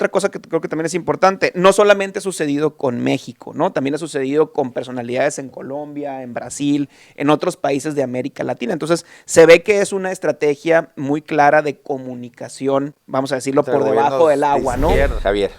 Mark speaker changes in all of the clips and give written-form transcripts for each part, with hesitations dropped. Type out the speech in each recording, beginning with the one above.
Speaker 1: otra cosa que creo que también es importante, no solamente ha sucedido con México, ¿no? También ha sucedido con personalidades en Colombia, en Brasil, en otros países de América Latina. Entonces, se ve que es una estrategia muy clara de comunicación, vamos a decirlo,
Speaker 2: Entre
Speaker 1: por debajo del agua, ¿no?
Speaker 2: Javier.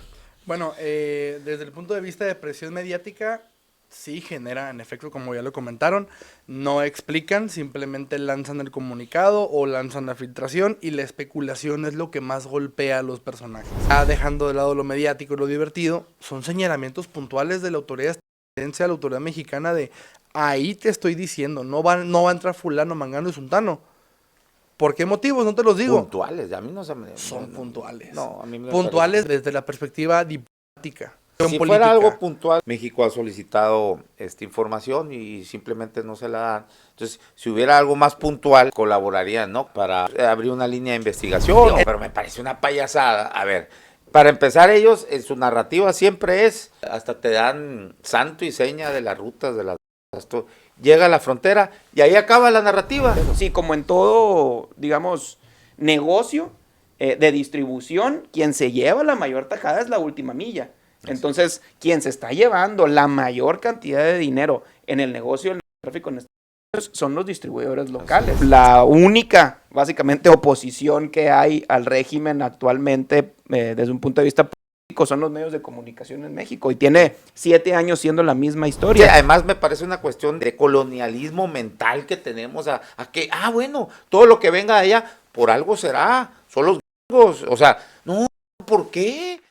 Speaker 3: Bueno, desde el punto de vista de presión mediática, sí genera, en efecto, como ya lo comentaron, no explican, simplemente lanzan el comunicado o lanzan la filtración y la especulación es lo que más golpea a los personajes. Ya dejando de lado lo mediático y lo divertido, son señalamientos puntuales de la autoridad estadounidense a la autoridad mexicana de ahí te estoy diciendo, no va a entrar fulano, mangano y sultano. ¿Por qué motivos? No te los digo.
Speaker 2: Puntuales, a mí no se me...
Speaker 3: Son puntuales.
Speaker 2: No, a mí me
Speaker 3: puntuales
Speaker 2: parece...
Speaker 3: desde la perspectiva diplomática.
Speaker 2: Si fuera algo puntual, México ha solicitado esta información y simplemente no se la dan. Entonces, si hubiera algo más puntual, colaborarían, ¿no? Para abrir una línea de investigación. Pero me parece una payasada. A ver, para empezar, ellos, en su narrativa siempre es, hasta te dan santo y seña de las rutas, de las... Llega a la frontera y ahí acaba la narrativa.
Speaker 1: Sí, como en todo, digamos, negocio de distribución, quien se lleva la mayor tajada es la última milla. Entonces, quien se está llevando la mayor cantidad de dinero en el negocio del tráfico en Estados Unidos son los distribuidores locales. La única, básicamente, oposición que hay al régimen actualmente, desde un punto de vista político, son los medios de comunicación en México. Y tiene 7 años siendo la misma historia.
Speaker 2: Sí, además me parece una cuestión de colonialismo mental que tenemos a que, bueno, todo lo que venga de allá, por algo será, son los gringos. O sea, no, ¿por qué?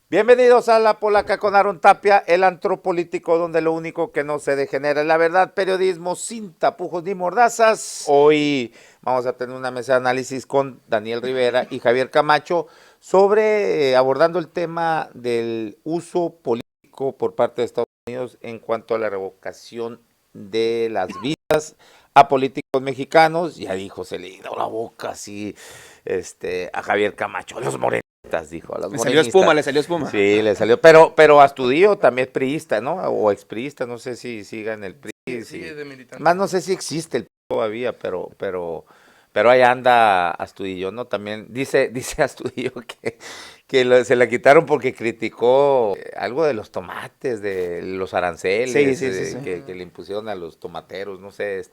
Speaker 2: Bienvenidos a La Polaca con Aaron Tapia, el antropolítico donde lo único que no se degenera es la verdad, periodismo sin tapujos ni mordazas. Hoy vamos a tener una mesa de análisis con Daniel Rivera y Javier Camacho sobre abordando el tema del uso político por parte de Estados Unidos en cuanto a la revocación de las visas a políticos mexicanos. Ya dijo, se le dio la boca así a Javier Camacho, los morenos. Dijo, a los
Speaker 1: le salió espuma.
Speaker 2: Sí, le salió, pero Astudillo también es priista, ¿no? O expriista, no sé si siga en el PRI.
Speaker 3: Sí, sigue de militante.
Speaker 2: Más no sé si existe el PRI todavía, pero ahí anda Astudillo, ¿no? También dice Astudillo que se la quitaron porque criticó algo de los tomates, de los aranceles
Speaker 1: sí.
Speaker 2: Que le impusieron a los tomateros, no sé,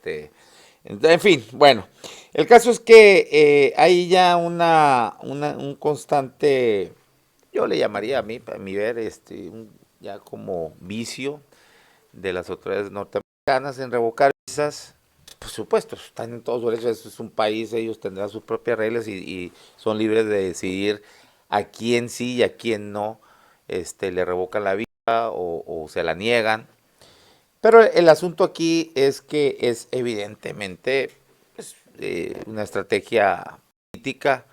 Speaker 2: en fin, bueno, el caso es que hay ya un constante, yo le llamaría a mi ver, ya como vicio de las autoridades norteamericanas en revocar visas. Por supuesto, están en todos los derechos, es un país, ellos tendrán sus propias reglas y son libres de decidir a quién sí y a quién no le revocan la visa o se la niegan. Pero el asunto aquí es que es evidentemente una estrategia política,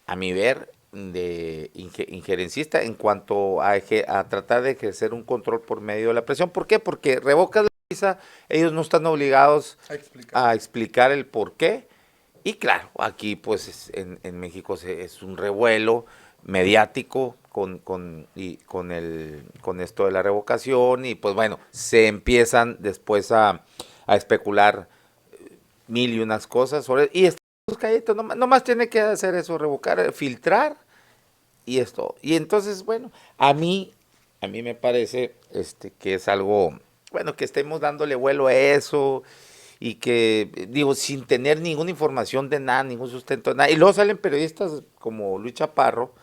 Speaker 2: a mi ver, de injerencista en cuanto a tratar de ejercer un control por medio de la presión. ¿Por qué? Porque revocas la visa, ellos no están obligados a explicar el por qué. Y claro, aquí pues en México es un revuelo mediático con esto de la revocación y pues bueno, se empiezan después a especular mil y unas cosas sobre y estos calletos, nomás tiene que hacer eso, revocar, filtrar y esto. Y entonces, bueno, a mí me parece que es algo, bueno, que estemos dándole vuelo a eso y que, digo, sin tener ninguna información de nada, ningún sustento de nada. Y luego salen periodistas como Luis Chaparro,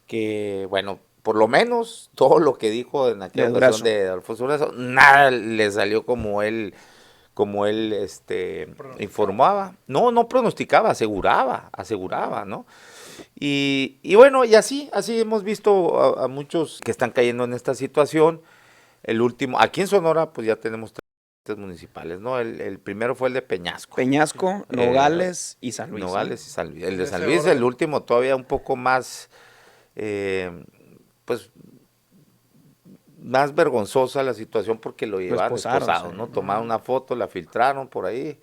Speaker 2: que, bueno, por lo menos todo lo que dijo en aquella ocasión de Alfonso Durazo, nada le salió como él informaba. No pronosticaba, aseguraba, ¿no? Y bueno, y así hemos visto a muchos que están cayendo en esta situación. El último, aquí en Sonora, pues ya tenemos municipales, ¿no? El primero fue el de Peñasco,
Speaker 1: Nogales y San Luis.
Speaker 2: Nogales y San Luis. El de San Luis, el último, todavía un poco más, pues, más vergonzosa la situación porque lo llevaron esposado, ¿no? Tomaron una foto, la filtraron por ahí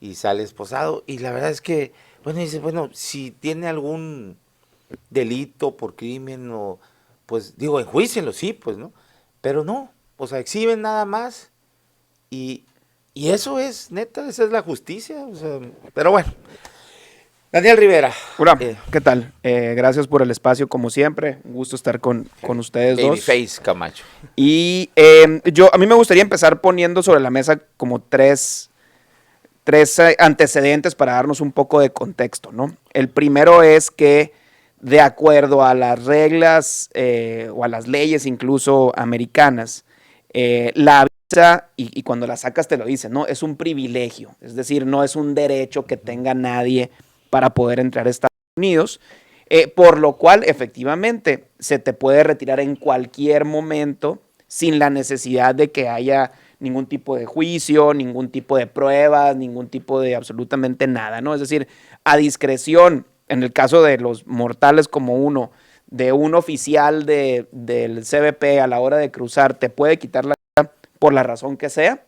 Speaker 2: y sale esposado. Y la verdad es que, bueno, dice, bueno, si tiene algún delito por crimen o, pues, digo, enjuícienlo, sí, pues, ¿no? pero no, o sea, exhiben nada más y eso es, neta, esa es la justicia, o sea, pero bueno. Daniel Rivera.
Speaker 1: Hola, ¿qué tal? Gracias por el espacio, como siempre. Un gusto estar con ustedes dos.
Speaker 2: Babyface Camacho.
Speaker 1: Y a mí me gustaría empezar poniendo sobre la mesa como tres antecedentes para darnos un poco de contexto, ¿no? El primero es que, de acuerdo a las reglas o a las leyes incluso americanas, la visa, y cuando la sacas te lo dicen, ¿no? Es un privilegio, es decir, no es un derecho que tenga nadie para poder entrar a Estados Unidos, por lo cual efectivamente se te puede retirar en cualquier momento sin la necesidad de que haya ningún tipo de juicio, ningún tipo de pruebas, ningún tipo de absolutamente nada, ¿no? Es decir, a discreción, en el caso de los mortales como uno, de un oficial del CBP a la hora de cruzar, te puede quitar la vida por la razón que sea,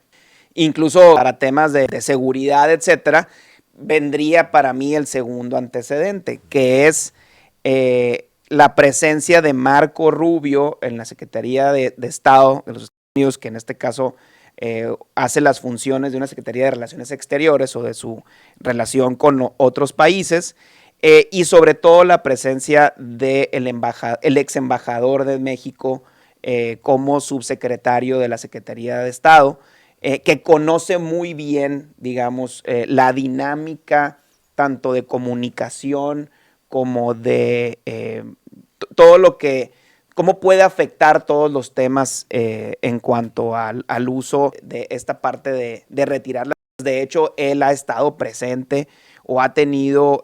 Speaker 1: incluso para temas de seguridad, etcétera. Vendría para mí el segundo antecedente, que es la presencia de Marco Rubio en la Secretaría de Estado de los Estados Unidos, que en este caso hace las funciones de una Secretaría de Relaciones Exteriores o de su relación con otros países, y sobre todo la presencia del ex embajador de México como subsecretario de la Secretaría de Estado, que conoce muy bien, digamos, la dinámica tanto de comunicación como de todo lo que, cómo puede afectar todos los temas en cuanto al uso de esta parte de retirarlas. De hecho, él ha estado presente o ha tenido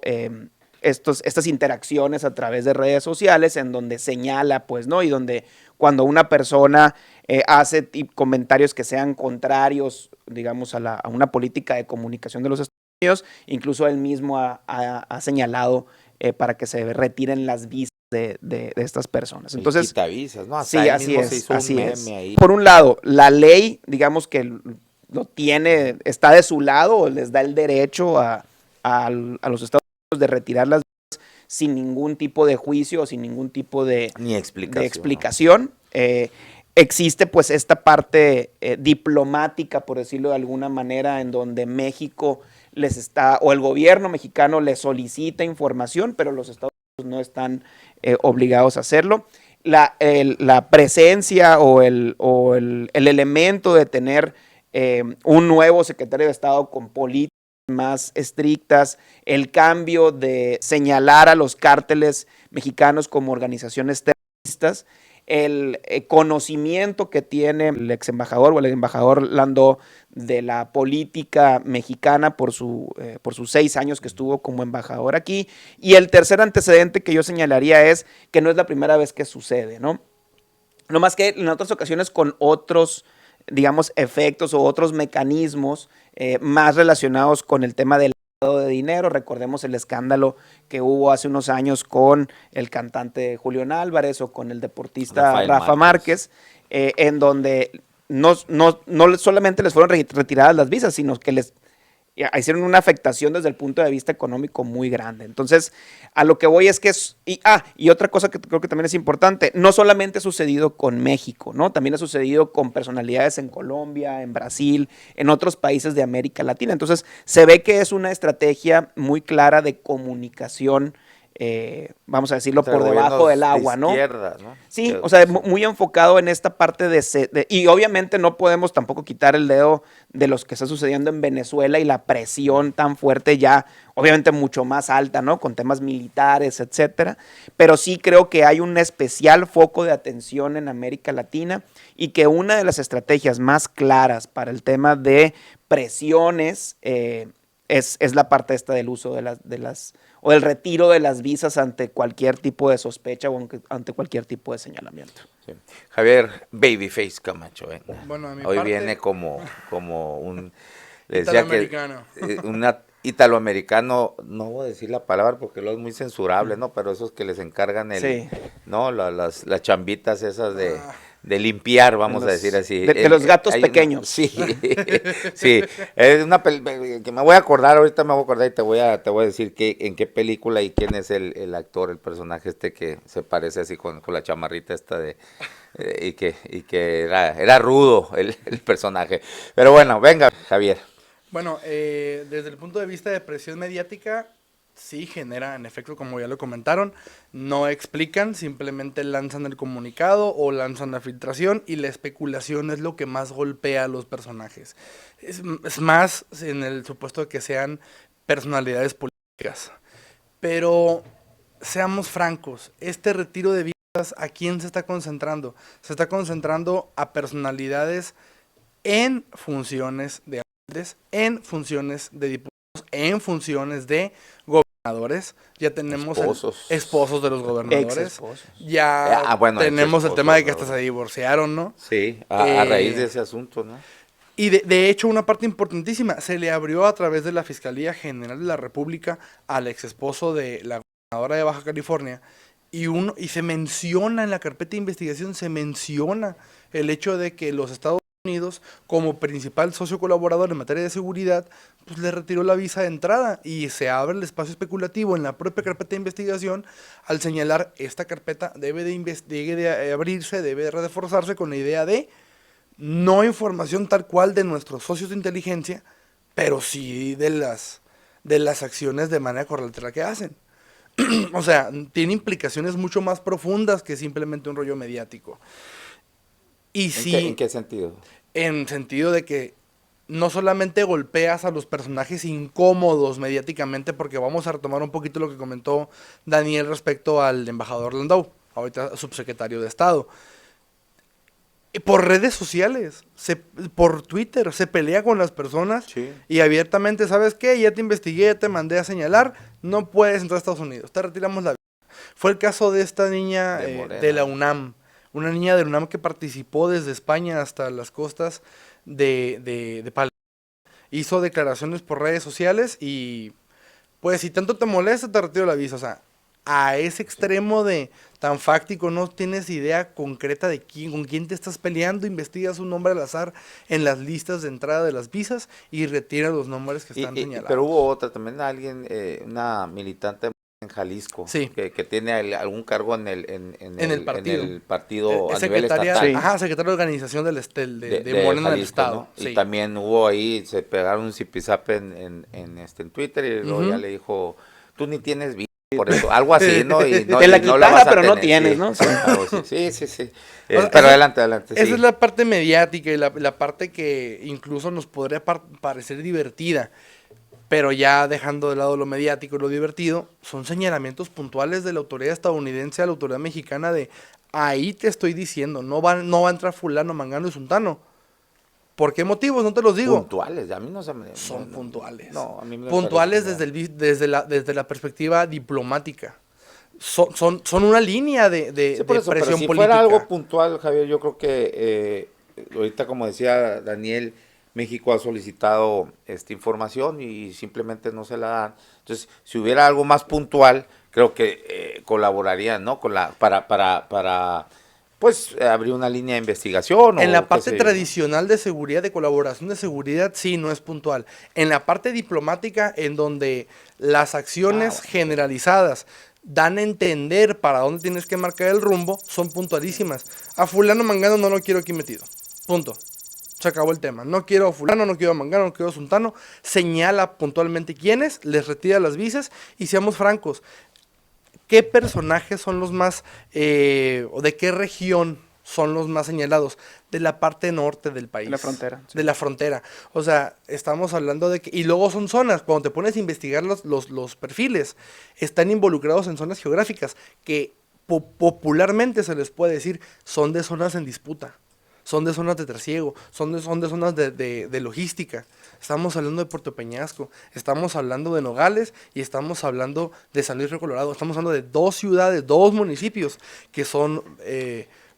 Speaker 1: estas interacciones a través de redes sociales en donde señala, pues, ¿no? Y donde cuando una persona hace comentarios que sean contrarios, digamos, a una política de comunicación de los Estados Unidos, incluso él mismo ha señalado para que se retiren las visas de estas personas. Entonces,
Speaker 2: quita visas, ¿no?
Speaker 1: Hasta sí, así es,
Speaker 2: se hizo
Speaker 1: así
Speaker 2: un
Speaker 1: es.
Speaker 2: meme ahí.
Speaker 1: Por un lado, la ley, digamos que lo tiene, está de su lado, o les da el derecho a los Estados Unidos de retirar las visas sin ningún tipo de juicio o sin ningún tipo de explicación. Existe pues esta parte diplomática, por decirlo de alguna manera, en donde México les está, o el gobierno mexicano les solicita información, pero los Estados Unidos no están obligados a hacerlo. La presencia o el elemento de tener un nuevo secretario de Estado con políticas más estrictas, el cambio de señalar a los cárteles mexicanos como organizaciones terroristas, el conocimiento que tiene el ex embajador o el embajador Landó de la política mexicana por sus 6 años que estuvo como embajador aquí. Y el tercer antecedente que yo señalaría es que no es la primera vez que sucede, ¿no? No más que en otras ocasiones con otros, digamos, efectos o otros mecanismos más relacionados con el tema del lavado de dinero. Recordemos el escándalo que hubo hace unos años con el cantante Julián Álvarez o con el deportista Rafa Márquez, en donde no solamente les fueron retiradas las visas, sino que les hicieron una afectación desde el punto de vista económico muy grande. Entonces, a lo que voy es que y otra cosa que creo que también es importante, no solamente ha sucedido con México, ¿no? También ha sucedido con personalidades en Colombia, en Brasil, en otros países de América Latina. Entonces, se ve que es una estrategia muy clara de comunicación, vamos a decirlo, por debajo del agua, ¿no?
Speaker 2: Izquierda, ¿no?
Speaker 1: Sí, o sea, muy enfocado en esta parte y obviamente no podemos tampoco quitar el dedo de lo que está sucediendo en Venezuela y la presión tan fuerte ya, obviamente mucho más alta, ¿no? Con temas militares, etcétera. Pero sí creo que hay un especial foco de atención en América Latina y que una de las estrategias más claras para el tema de presiones es la parte esta del uso o del retiro de las visas ante cualquier tipo de sospecha o ante cualquier tipo de señalamiento.
Speaker 2: Sí. Javier Babyface Camacho,
Speaker 3: Bueno, a mi
Speaker 2: hoy
Speaker 3: parte,
Speaker 2: viene como un
Speaker 3: italoamericano.
Speaker 2: Un italoamericano, no voy a decir la palabra porque luego es muy censurable, ¿no? Pero esos que les encargan
Speaker 1: Sí.
Speaker 2: ¿no? Las chambitas esas de limpiar, vamos a decir así.
Speaker 1: De los gatos pequeños.
Speaker 2: Sí, sí. Es una que me voy a acordar, ahorita me voy a acordar y te voy a decir en qué película y quién es el actor, el personaje que se parece así con la chamarrita esta y que era rudo el personaje. Pero bueno, venga, Javier.
Speaker 3: Bueno, desde el punto de vista de presión mediática, sí genera, en efecto, como ya lo comentaron, no explican, simplemente lanzan el comunicado o lanzan la filtración y la especulación es lo que más golpea a los personajes. Es más en el supuesto de que sean personalidades políticas. Pero seamos francos, este retiro de visas, ¿a quién se está concentrando? Se está concentrando a personalidades en funciones de alcaldes, en funciones de diputados, en funciones de gobernadores. Ya tenemos esposos de los gobernadores. Ya tenemos el tema de que hasta se divorciaron, ¿no?
Speaker 2: Sí, a raíz de ese asunto, ¿no?
Speaker 3: Y de hecho, una parte importantísima, se le abrió a través de la Fiscalía General de la República al ex esposo de la gobernadora de Baja California, y se menciona en la carpeta de investigación, se menciona el hecho de que los Estados Unidos, como principal socio colaborador en materia de seguridad, pues le retiró la visa de entrada y se abre el espacio especulativo en la propia carpeta de investigación al señalar esta carpeta debe de abrirse, debe de reforzarse con la idea de no información tal cual de nuestros socios de inteligencia, pero sí de las acciones de manera colateral que hacen. O sea, tiene implicaciones mucho más profundas que simplemente un rollo mediático. Y
Speaker 2: ¿En qué sentido?
Speaker 3: En sentido de que no solamente golpeas a los personajes incómodos mediáticamente, porque vamos a retomar un poquito lo que comentó Daniel respecto al embajador Landau, ahorita subsecretario de Estado. Por redes sociales, por Twitter, se pelea con las personas y abiertamente, ¿sabes qué? Ya te investigué, ya te mandé a señalar, no puedes entrar a Estados Unidos, te retiramos la visa. Fue el caso de esta niña de la UNAM, una niña de la UNAM que participó desde España hasta las costas de Palestina. Hizo declaraciones por redes sociales y, pues, si tanto te molesta, te retiro la visa, o sea, a ese extremo de tan fáctico, no tienes idea concreta de con quién te estás peleando, investigas un nombre al azar en las listas de entrada de las visas y retiras los nombres que están señalados.
Speaker 2: Pero hubo otra, también alguien, una militante en Jalisco, que tiene algún cargo en el partido a nivel estatal.
Speaker 3: Ajá, secretario de organización de Morena del Estado.
Speaker 2: ¿No? Y también hubo ahí, se pegaron un zipizape en Twitter y luego ya le dijo, tú ni tienes visa. Por eso, algo así, ¿no? Y no
Speaker 1: te la
Speaker 2: no
Speaker 1: quitara, pero
Speaker 2: tener,
Speaker 1: no tienes, ¿no?
Speaker 2: Sí. Pero adelante.
Speaker 3: Esa es la parte mediática y la parte que incluso nos podría parecer divertida, pero ya dejando de lado lo mediático y lo divertido, son señalamientos puntuales de la autoridad estadounidense a la autoridad mexicana de, ahí te estoy diciendo, no va a entrar fulano, mangano y suntano. ¿Por qué motivos? No te los digo.
Speaker 2: Puntuales, a mí no se me...
Speaker 3: Son puntuales.
Speaker 2: No, a mí me
Speaker 3: puntuales desde la perspectiva diplomática. Son una línea de presión
Speaker 2: pero si
Speaker 3: política.
Speaker 2: fuera algo puntual, Javier, yo creo que ahorita, como decía Daniel, México ha solicitado esta información y simplemente no se la dan. Entonces, si hubiera algo más puntual, creo que colaborarían, ¿no? Para pues abrir una línea de investigación.
Speaker 3: En la parte tradicional de seguridad, de colaboración de seguridad, sí, no es puntual. En la parte diplomática, en donde las acciones generalizadas dan a entender para dónde tienes que marcar el rumbo, son puntualísimas. A fulano mangano no lo quiero aquí metido. Punto. Se acabó el tema. No quiero a fulano, no quiero a mangano, no quiero a suntano. Señala puntualmente quiénes, les retira las visas y seamos francos. ¿Qué personajes son los más, o de qué región son los más señalados? De la parte norte del país.
Speaker 1: De la frontera. Sí.
Speaker 3: De la frontera. O sea, estamos hablando de que... Y luego son zonas, cuando te pones a investigar los perfiles, están involucrados en zonas geográficas que popularmente se les puede decir son de zonas en disputa. Son de zonas de trasiego, son de zonas de logística. Estamos hablando de Puerto Peñasco, estamos hablando de Nogales y estamos hablando de San Luis Río Colorado. Estamos hablando de 2 ciudades, 2 municipios que son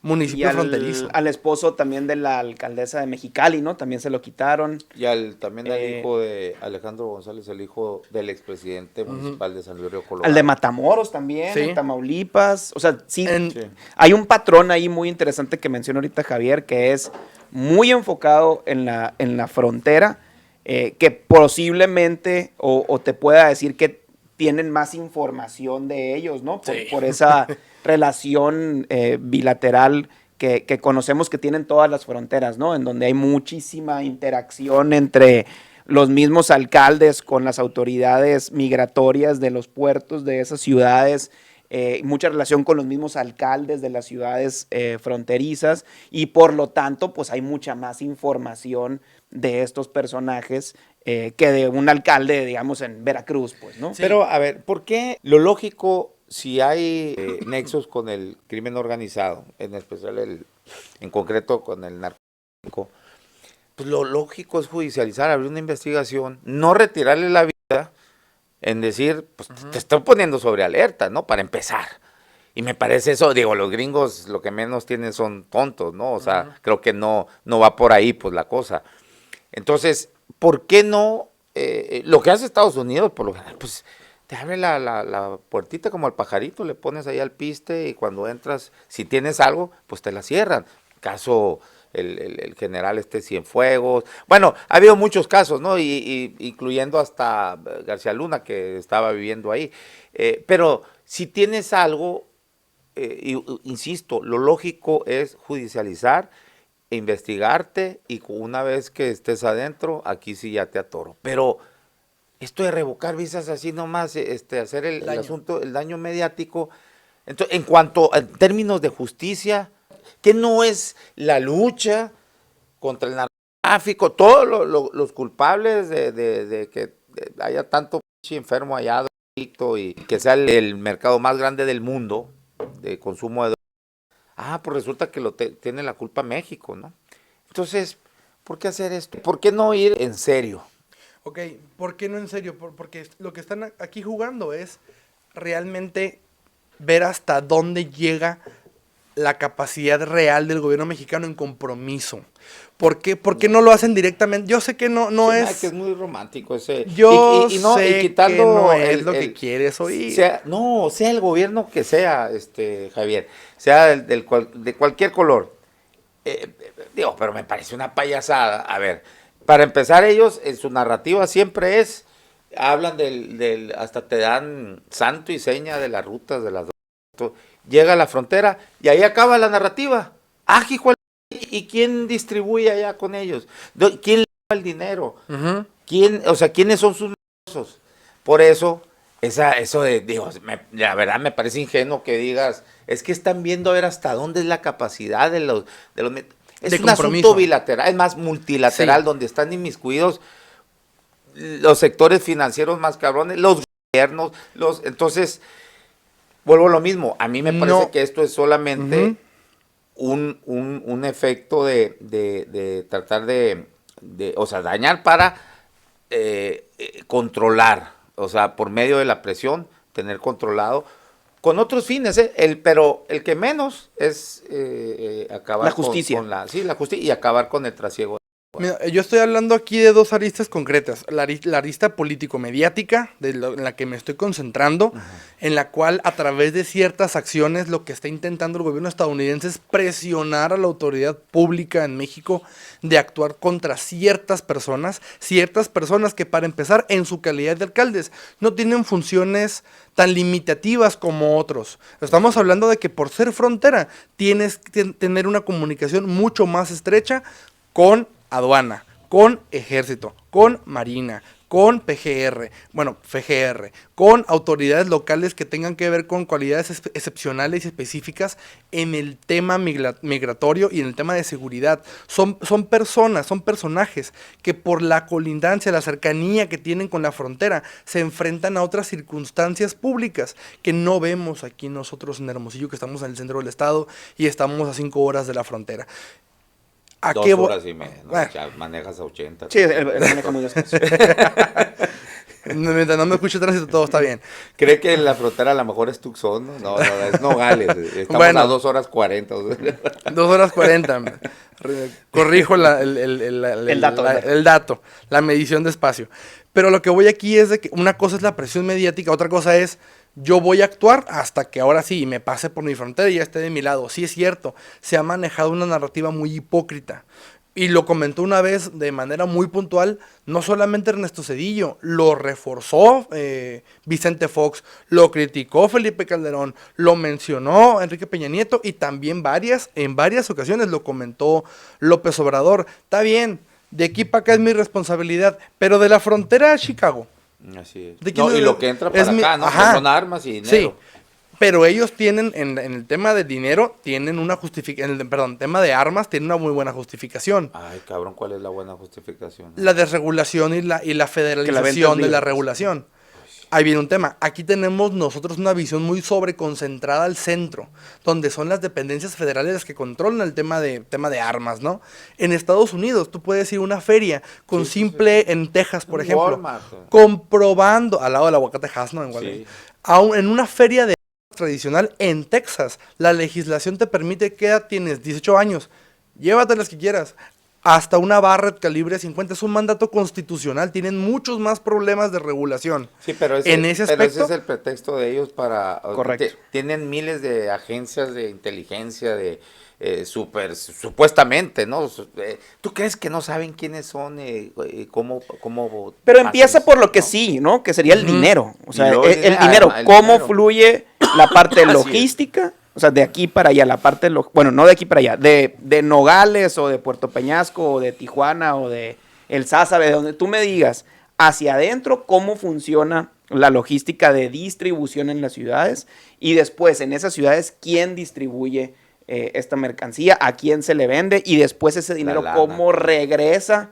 Speaker 3: municipio fronterizo.
Speaker 1: Al esposo también de la alcaldesa de Mexicali, ¿no? También se lo quitaron.
Speaker 2: Y también al hijo de Alejandro González, el hijo del expresidente municipal de San Luis Río Colorado.
Speaker 1: Al de Matamoros también,
Speaker 3: Sí.
Speaker 1: en Tamaulipas. O sea, sí,
Speaker 2: Sí.
Speaker 1: hay un patrón ahí muy interesante que menciona ahorita Javier, que es muy enfocado en la frontera, que posiblemente o te pueda decir que tienen más información de ellos, ¿no?
Speaker 3: Sí.
Speaker 1: Por esa relación bilateral que conocemos que tienen todas las fronteras, ¿no? En donde hay muchísima interacción entre los mismos alcaldes con las autoridades migratorias de los puertos de esas ciudades, mucha relación con los mismos alcaldes de las ciudades fronterizas, y por lo tanto pues hay mucha más información de estos personajes que de un alcalde, digamos, en Veracruz, pues, ¿no?
Speaker 2: Sí. Pero, a ver, ¿por qué lo lógico, si hay nexos con el crimen organizado, en especial en concreto con el narcotráfico, pues lo lógico es judicializar, abrir una investigación, no retirarle la vida, en decir, pues te estoy poniendo sobre alerta, ¿no? Para empezar. Y me parece eso, digo, los gringos lo que menos tienen son tontos, ¿no? O sea, creo que no va por ahí, pues, la cosa. Entonces, ¿por qué no? Lo que hace Estados Unidos, por lo general, pues, te abre la puertita como al pajarito, le pones ahí al piste y cuando entras, si tienes algo, pues te la cierran. Caso el general Cienfuegos. Bueno, ha habido muchos casos, ¿no? Y incluyendo hasta García Luna, que estaba viviendo ahí. Pero si tienes algo, insisto, lo lógico es judicializar, investigarte, y una vez que estés adentro, aquí sí ya te atoro. Pero esto de revocar visas así nomás, hacer el asunto, el daño mediático, entonces, en términos de justicia, que no es la lucha contra el narcotráfico, todos los culpables de que haya tanto enfermo allá, adicto, y que sea el mercado más grande del mundo de consumo de drogas. Pues resulta que tiene la culpa México, ¿no? Entonces, ¿por qué hacer esto? ¿Por qué no ir en serio?
Speaker 3: Ok, ¿por qué no en serio? Porque lo que están aquí jugando es realmente ver hasta dónde llega la capacidad real del gobierno mexicano en compromiso. ¿Por qué no lo hacen directamente? Yo sé que no
Speaker 2: Sí,
Speaker 3: es...
Speaker 2: que es muy romántico ese.
Speaker 3: Yo
Speaker 2: no,
Speaker 3: sé
Speaker 2: quitando
Speaker 3: que no es lo que quieres oír.
Speaker 2: Sea el gobierno que sea, Javier, sea de cualquier color. Digo, pero me parece una payasada. A ver, para empezar, ellos en su narrativa siempre hablan hasta te dan santo y seña de las rutas de las drogas. Llega a la frontera y ahí acaba la narrativa. Hijo, ¿y quién distribuye allá con ellos? ¿Quién le da el dinero? ¿Quiénes son sus negocios? Por eso, la verdad me parece ingenuo que digas, es que están viendo a ver hasta dónde es la capacidad de los es
Speaker 3: de
Speaker 2: un
Speaker 3: compromiso.
Speaker 2: Asunto bilateral, es más multilateral, sí, donde están inmiscuidos los sectores financieros más cabrones, los gobiernos, entonces, vuelvo a lo mismo, a mí me parece que esto es solamente un efecto de tratar o sea, dañar para controlar, o sea, por medio de la presión, tener controlado, con otros fines, pero el que menos es acabar
Speaker 1: la justicia.
Speaker 2: con la justicia y acabar con el trasiego.
Speaker 3: Mira, yo estoy hablando aquí de dos aristas concretas. La arista político-mediática, en la que me estoy concentrando, en la cual a través de ciertas acciones lo que está intentando el gobierno estadounidense es presionar a la autoridad pública en México de actuar contra ciertas personas que, para empezar, en su calidad de alcaldes, no tienen funciones tan limitativas como otros. Estamos hablando de que por ser frontera tienes que tener una comunicación mucho más estrecha con aduana, con ejército, con marina, con PGR, FGR, con autoridades locales que tengan que ver con cualidades excepcionales y específicas en el tema migratorio y en el tema de seguridad. Son personajes que por la colindancia, la cercanía que tienen con la frontera, se enfrentan a otras circunstancias públicas que no vemos aquí nosotros en Hermosillo, que estamos en el centro del estado y estamos a 5 horas de la frontera.
Speaker 2: 2 horas y media, ¿no? Bueno. Ya manejas a 80.
Speaker 1: Sí, él maneja muy despacio.
Speaker 3: Mientras no me escuche tránsito, todo está bien.
Speaker 2: ¿Cree que la frontera a lo mejor es Tucson? No, es Nogales. Estamos
Speaker 3: Bueno.
Speaker 2: a 2:40.
Speaker 3: 2:40. Corrijo
Speaker 1: El dato.
Speaker 3: el dato, la medición de espacio. Pero lo que voy aquí es de que una cosa es la presión mediática, otra cosa es yo voy a actuar hasta que ahora sí me pase por mi frontera y ya esté de mi lado. Sí es cierto, se ha manejado una narrativa muy hipócrita. Y lo comentó una vez de manera muy puntual, no solamente Ernesto Zedillo, lo reforzó Vicente Fox, lo criticó Felipe Calderón, lo mencionó Enrique Peña Nieto y también en varias ocasiones lo comentó López Obrador. Está bien, de aquí para acá es mi responsabilidad, pero de la frontera a Chicago.
Speaker 2: Así es.
Speaker 3: ¿De quién
Speaker 2: No, y
Speaker 3: es?
Speaker 2: lo que entra para
Speaker 3: Es mi-
Speaker 2: acá, ¿no?
Speaker 3: ajá.
Speaker 2: Que son armas y dinero.
Speaker 3: Sí, pero ellos tienen, en el tema de dinero, tienen una justificación, perdón, tema de armas, tienen una muy buena justificación.
Speaker 2: Ay, cabrón, ¿cuál es la buena justificación?
Speaker 3: La desregulación y la
Speaker 1: Que la venta
Speaker 3: federalización
Speaker 1: es
Speaker 3: de la
Speaker 1: libre.
Speaker 3: regulación. Ahí viene un tema. Aquí tenemos nosotros una visión muy sobreconcentrada al centro, donde son las dependencias federales las que controlan el tema de armas, ¿no? En Estados Unidos, tú puedes ir a una feria con en Texas, por
Speaker 2: Un
Speaker 3: ejemplo,
Speaker 2: Walmart.
Speaker 3: comprobando, al lado del aguacate Hass, ¿no? En Walmart.
Speaker 2: Sí.
Speaker 3: En una feria de tradicional en Texas, la legislación te permite que ya tienes 18 años, llévate las que quieras. Hasta una Barrett calibre 50 es un mandato constitucional, tienen muchos más problemas de regulación.
Speaker 2: Sí, pero
Speaker 3: En ese
Speaker 2: pero
Speaker 3: aspecto-
Speaker 2: ese es el pretexto de ellos para...
Speaker 1: Correcto.
Speaker 2: Tienen miles de agencias de inteligencia, de supuestamente, ¿no? ¿Tú crees que no saben quiénes son, cómo
Speaker 1: Pero
Speaker 2: hacen
Speaker 1: empieza
Speaker 2: eso,
Speaker 1: por lo que
Speaker 2: no?
Speaker 1: sí, ¿no? Que sería el
Speaker 3: Ujú.
Speaker 1: dinero. O sea,
Speaker 2: Y luego
Speaker 1: el dinero,
Speaker 2: el
Speaker 1: cómo
Speaker 2: dinero.
Speaker 1: fluye la parte
Speaker 2: Así es.
Speaker 1: logística, o sea, de aquí para allá, la parte, bueno, no de aquí para allá, de Nogales o de Puerto Peñasco o de Tijuana o de El Sázabe, de donde tú me digas, hacia adentro, cómo funciona la logística de distribución en las ciudades y después en esas ciudades, quién distribuye esta mercancía, a quién se le vende y después ese dinero,
Speaker 2: lana.
Speaker 1: cómo regresa.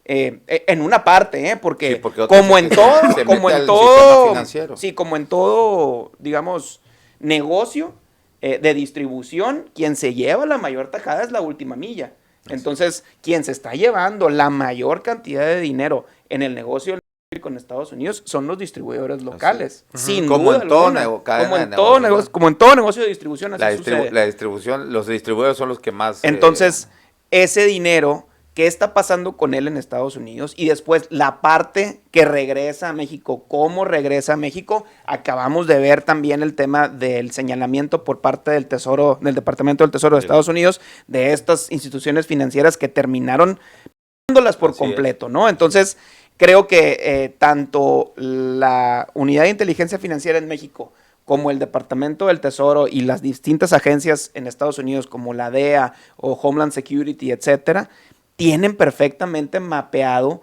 Speaker 1: En una parte, porque,
Speaker 2: Sí, porque otra
Speaker 1: como
Speaker 2: se-
Speaker 1: en
Speaker 2: se-
Speaker 1: todo,
Speaker 2: se
Speaker 1: como
Speaker 2: mete
Speaker 1: en
Speaker 2: al
Speaker 1: todo,
Speaker 2: sistema financiero.
Speaker 1: sí, como en todo, digamos, negocio de distribución, quien se lleva la mayor tajada es la última milla. Entonces, quien se está llevando la mayor cantidad de dinero en el negocio en Estados Unidos son los distribuidores locales, sin
Speaker 2: Como
Speaker 1: duda
Speaker 2: en todo
Speaker 1: alguna.
Speaker 2: cadena
Speaker 1: Como
Speaker 2: de
Speaker 1: en todo
Speaker 2: negocio,
Speaker 1: negocio,
Speaker 2: ¿no?
Speaker 1: como en todo negocio de distribución, así sucede.
Speaker 2: La distribución, los distribuidores son los que más...
Speaker 1: Entonces, ese dinero, ¿qué está pasando con él en Estados Unidos? Y después, la parte que regresa a México, ¿cómo regresa a México? Acabamos de ver también el tema del señalamiento por parte del Tesoro, del Departamento del Tesoro de Estados Unidos, de estas instituciones financieras que terminaron pagándolas por
Speaker 2: Así es.
Speaker 1: completo, ¿no? Entonces, creo que tanto la Unidad de Inteligencia Financiera en México como el Departamento del Tesoro y las distintas agencias en Estados Unidos como la DEA o Homeland Security, etcétera, tienen perfectamente mapeado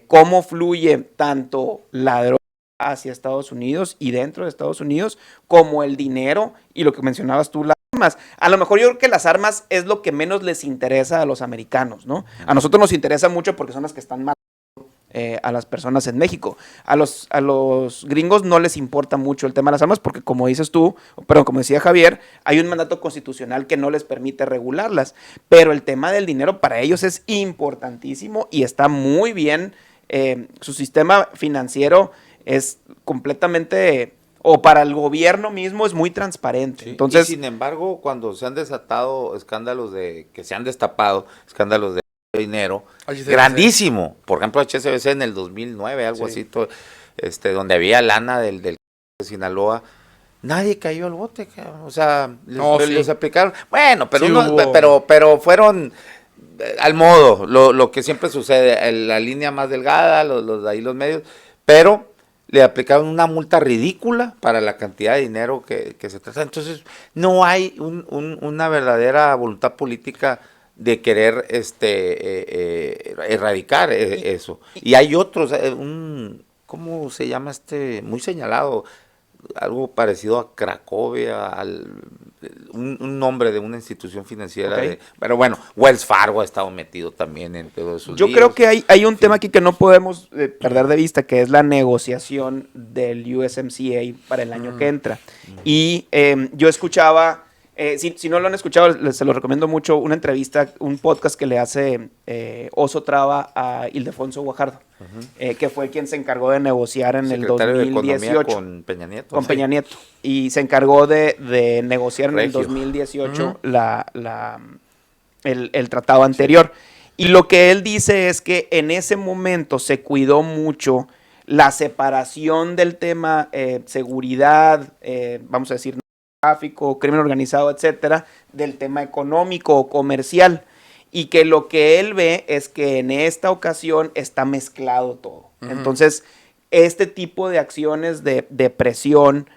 Speaker 1: cómo fluye tanto la droga hacia Estados Unidos y dentro de Estados Unidos, como el dinero y lo que mencionabas tú, las armas. A lo mejor yo creo que las armas es lo que menos les interesa a los americanos, ¿no? A nosotros nos interesa mucho porque son las que están matando a las personas en México. A los gringos no les importa mucho el tema de las armas porque, como dices tú, perdón, como decía Javier, hay un mandato constitucional que no les permite regularlas. Pero el tema del dinero para ellos es importantísimo y está muy bien. Su sistema financiero es completamente, o para el gobierno mismo es muy transparente.
Speaker 2: Sí,
Speaker 1: Entonces,
Speaker 2: y sin embargo, cuando se han desatado que se han destapado escándalos de dinero,
Speaker 3: HSBC.
Speaker 2: grandísimo. Por ejemplo, HSBC en el 2009, algo
Speaker 1: Sí.
Speaker 2: así, donde había lana del de Sinaloa, nadie cayó al bote, cabrón. O sea, les aplicaron. Bueno, pero,
Speaker 3: Sí
Speaker 2: uno-
Speaker 3: hubo.
Speaker 2: pero fueron al modo, lo que siempre sucede, la línea más delgada, los medios, pero le aplicaron una multa ridícula para la cantidad de dinero que se trata. Entonces, no hay una verdadera voluntad política de querer erradicar eso. Y hay otros, ¿cómo se llama muy señalado? Algo parecido a Cracovia, un nombre de una institución financiera.
Speaker 1: Ok.
Speaker 2: Pero bueno, Wells Fargo ha estado metido también en todos esos
Speaker 1: yo
Speaker 2: líos.
Speaker 1: creo que hay un tema aquí que no podemos perder de vista, que es la negociación del USMCA para el año que entra. Y yo escuchaba Si no lo han escuchado, se lo recomiendo mucho, una entrevista, un podcast que le hace Oso Traba a Ildefonso Guajardo, que fue quien se encargó de negociar en
Speaker 2: Secretario
Speaker 1: el 2018.
Speaker 2: de Economía con Peña Nieto.
Speaker 1: Con Peña Nieto. Y se encargó de negociar
Speaker 2: Regio.
Speaker 1: en el 2018 el tratado anterior. Y lo que él dice es que en ese momento se cuidó mucho la separación del tema seguridad, vamos a decir, tráfico, crimen organizado, etcétera, del tema económico o comercial. Y que lo que él ve es que en esta ocasión está mezclado todo. Entonces, este tipo de acciones de presión,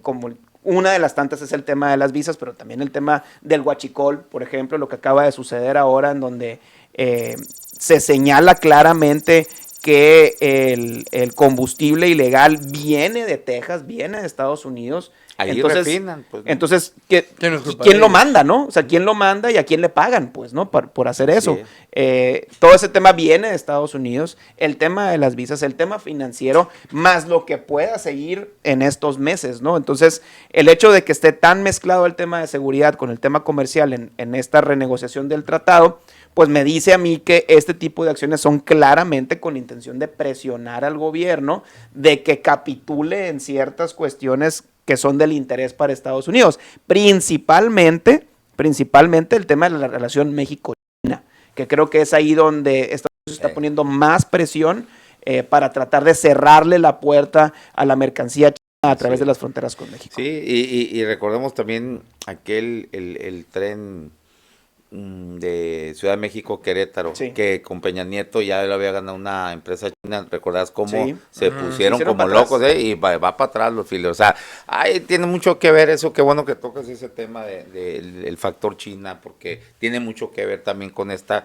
Speaker 1: como una de las tantas es el tema de las visas, pero también el tema del huachicol, por ejemplo, lo que acaba de suceder ahora, en donde se señala claramente que el combustible ilegal viene de Texas, viene de Estados Unidos.
Speaker 2: Ahí
Speaker 1: entonces,
Speaker 2: refinan, pues, ¿no?
Speaker 1: Entonces,
Speaker 3: ¿Quién
Speaker 1: lo manda, no? O sea, ¿quién lo manda y a quién le pagan, pues, no? Por hacer eso.
Speaker 2: Sí.
Speaker 1: Todo ese tema viene de Estados Unidos, el tema de las visas, el tema financiero, más lo que pueda seguir en estos meses, ¿no? Entonces, el hecho de que esté tan mezclado el tema de seguridad con el tema comercial en esta renegociación del tratado, pues me dice a mí que este tipo de acciones son claramente con intención de presionar al gobierno de que capitule en ciertas cuestiones que son del interés para Estados Unidos, principalmente el tema de la relación México-China, que creo que es ahí donde Estados Unidos está poniendo más presión para tratar de cerrarle la puerta a la mercancía china a través de las fronteras con México.
Speaker 2: Sí, y recordemos también el tren de Ciudad de México, Querétaro, que con Peña Nieto ya lo había ganado una empresa china. ¿Recordás cómo se pusieron como locos? Y va para atrás los filos. O sea, tiene mucho que ver eso. Qué bueno que tocas ese tema del factor China, porque tiene mucho que ver también con estas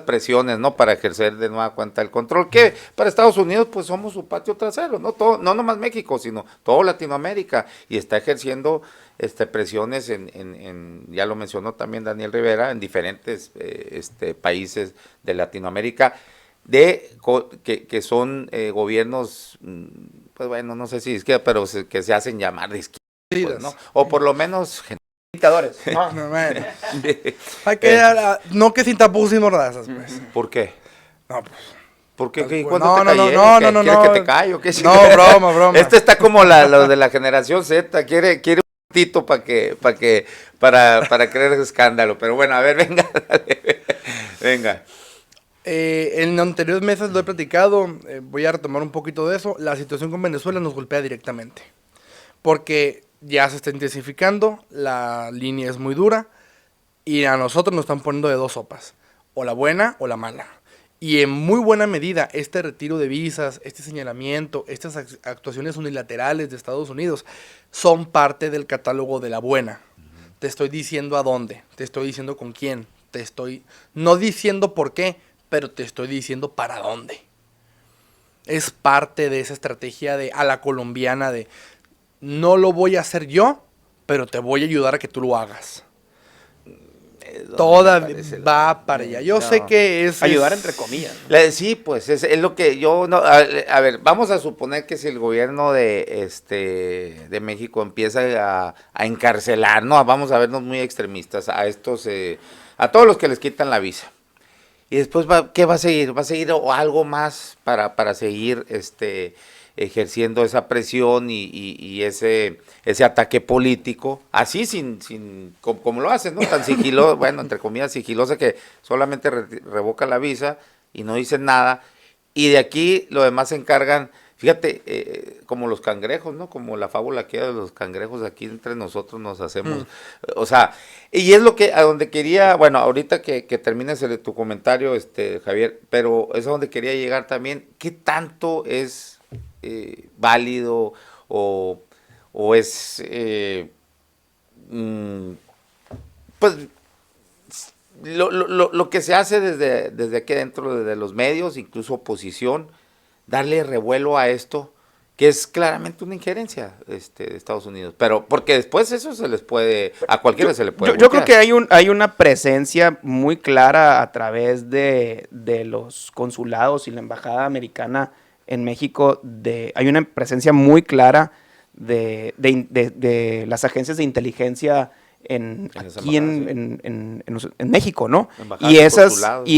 Speaker 2: presiones, ¿no? Para ejercer de nueva cuenta el control, que para Estados Unidos pues somos su patio trasero, ¿no? Todo, no nomás México, sino todo Latinoamérica, y está ejerciendo presiones ya lo mencionó también Daniel Rivera, en diferentes países de Latinoamérica, que son gobiernos, pues bueno, no sé si izquierda, pero que se hacen llamar de izquierda, pues, ¿no? O por lo menos
Speaker 1: dictadores.
Speaker 3: No, bueno. Hay que no que sin tapujos y mordazas, pues.
Speaker 2: ¿Por qué?
Speaker 3: No, pues.
Speaker 2: ¿Por qué?
Speaker 3: Pues,
Speaker 2: ¿Cuándo
Speaker 3: no,
Speaker 2: te callé?
Speaker 3: no,
Speaker 2: ¿Quieres
Speaker 3: no.
Speaker 2: que te callo? ¿Qué
Speaker 3: No, broma.
Speaker 2: Este está como lo de la generación Z, quiere un tito para creer escándalo. Pero bueno, a ver, venga, dale, venga.
Speaker 3: En anteriores meses lo he platicado, voy a retomar un poquito de eso. La situación con Venezuela nos golpea directamente, porque ya se está intensificando, la línea es muy dura, y a nosotros nos están poniendo de dos sopas, o la buena o la mala. Y en muy buena medida, este retiro de visas, este señalamiento, estas actuaciones unilaterales de Estados Unidos son parte del catálogo de la buena. Te estoy diciendo a dónde, te estoy diciendo con quién, te estoy no diciendo por qué, pero te estoy diciendo para dónde. Es parte de esa estrategia a la colombiana de no lo voy a hacer yo, pero te voy a ayudar a que tú lo hagas. Toda va para allá. Yo sé que es...
Speaker 1: Ayudar entre comillas, ¿no?
Speaker 2: Sí, pues es lo que yo... No, a ver, vamos a suponer que si el gobierno de México empieza a encarcelar, ¿no? Vamos a vernos muy extremistas, a todos los que les quitan la visa. Y después, ¿qué va a seguir? ¿Va a seguir algo más para seguir ejerciendo esa presión y ese ataque político, así como lo hacen, ¿no? Tan sigiloso, bueno, entre comillas sigilosa, que solamente revoca la visa y no dicen nada, y de aquí lo demás se encargan, fíjate, como los cangrejos, ¿no? Como la fábula que de los cangrejos, aquí entre nosotros nos hacemos, o sea, y es lo que, a donde quería, bueno, ahorita que termines tu comentario, Javier, pero es a donde quería llegar también, ¿qué tanto es válido o es pues lo que se hace desde aquí adentro, desde los medios, incluso oposición, darle revuelo a esto, que es claramente una injerencia de Estados Unidos, pero porque después eso se les puede, a cualquiera se le puede
Speaker 1: yo creo que hay una presencia muy clara a través de los consulados y la embajada americana en México, hay una presencia muy clara de las agencias de inteligencia
Speaker 2: las
Speaker 1: aquí
Speaker 2: embajadas,
Speaker 1: en México, ¿no?
Speaker 2: Embajadas
Speaker 1: Y
Speaker 2: y
Speaker 1: esas,
Speaker 2: consulados.